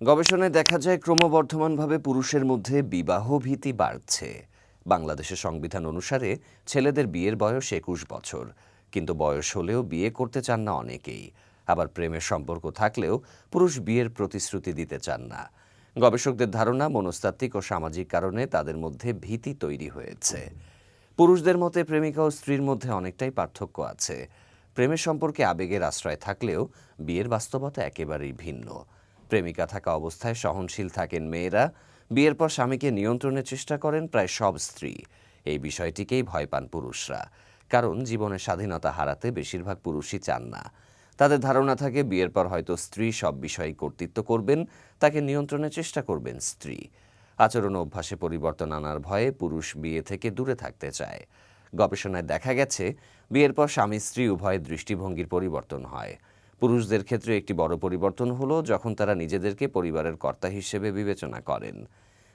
গবেষণায় দেখা যায় ক্রমবর্ধমানভাবে পুরুষের মধ্যে বিবাহ ভীতি বাড়ছে। বাংলাদেশের সংবিধান অনুসারে ছেলেদের বিয়ের বয়স ২১ বছর, কিন্তু বয়স হলেও বিয়ে করতে চান না অনেকেই। আবার প্রেমের সম্পর্ক থাকলেও পুরুষ বিয়ের প্রতিশ্রুতি দিতে চান না। গবেষকদের ধারণা, মনস্তাত্ত্বিক ও সামাজিক কারণে তাদের মধ্যে ভীতি তৈরি হয়েছে। পুরুষদের মতে প্রেমিকা ও স্ত্রীর মধ্যে অনেকটাই পার্থক্য আছে। প্রেমের সম্পর্কে আবেগের আশ্রয় থাকলেও বিয়ের বাস্তবতা একেবারেই ভিন্ন। প্রেমিকা থাকা অবস্থায় সহনশীল থাকেন মেয়েরা, বিয়ের পর স্বামীকে নিয়ন্ত্রণের চেষ্টা করেন প্রায় সব স্ত্রী। এই বিষয়টিকেই ভয় পান পুরুষরা, কারণ জীবনের স্বাধীনতা হারাতে বেশিরভাগ পুরুষই চান না। তাদের ধারণা থাকে বিয়ের পর হয়তো স্ত্রী সব বিষয়ে কর্তৃত্ব করবেন, তাকে নিয়ন্ত্রণের চেষ্টা করবেন স্ত্রী। আচরণ ও অভ্যাসে পরিবর্তন আনার ভয়ে পুরুষ বিয়ে থেকে দূরে থাকতে চায়। গবেষণায় দেখা গেছে বিয়ের পর স্বামী স্ত্রী উভয়ের দৃষ্টিভঙ্গির পরিবর্তন হয়। পুরুষদের ক্ষেত্রে একটি বড় পরিবর্তন হলো যখন তারা নিজেদেরকে পরিবারের কর্তা হিসেবে বিবেচনা করেন।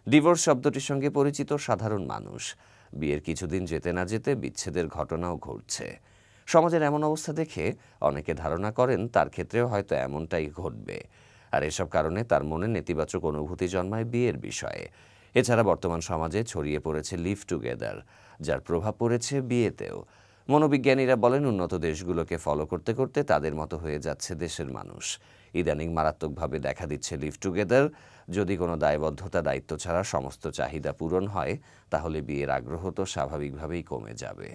ডিভোর্স শব্দটির সঙ্গে পরিচিত সাধারণ মানুষ, বিয়ের কিছুদিন যেতে না যেতে বিচ্ছেদের ঘটনাও ঘটছে। সমাজের এমন অবস্থা দেখে অনেকে ধারণা করেন তার ক্ষেত্রেও হয়তো এমনটাই ঘটবে। আর এসব কারণে তার মনে নেতিবাচক অনুভূতি জন্মায় বিয়ের বিষয়ে। এছাড়া বর্তমান সমাজে ছড়িয়ে পড়েছে লিভ টুগেদার, যার প্রভাব পড়েছে বিয়েতেও। মনোবিজ্ঞানীরা বলেন উন্নত দেশগুলোকে ফলো করতে করতে তাদের মতো হয়ে যাচ্ছে দেশের মানুষ। ইদানিং মারাত্মকভাবে দেখা দিচ্ছে লিভ টুগেদার। যদি কোনো দায়বদ্ধতা দায়িত্ব ছাড়া সমস্ত চাহিদা পূরণ হয়, তাহলে বিয়ের আগ্রহ তো স্বাভাবিকভাবেই কমে যাবে।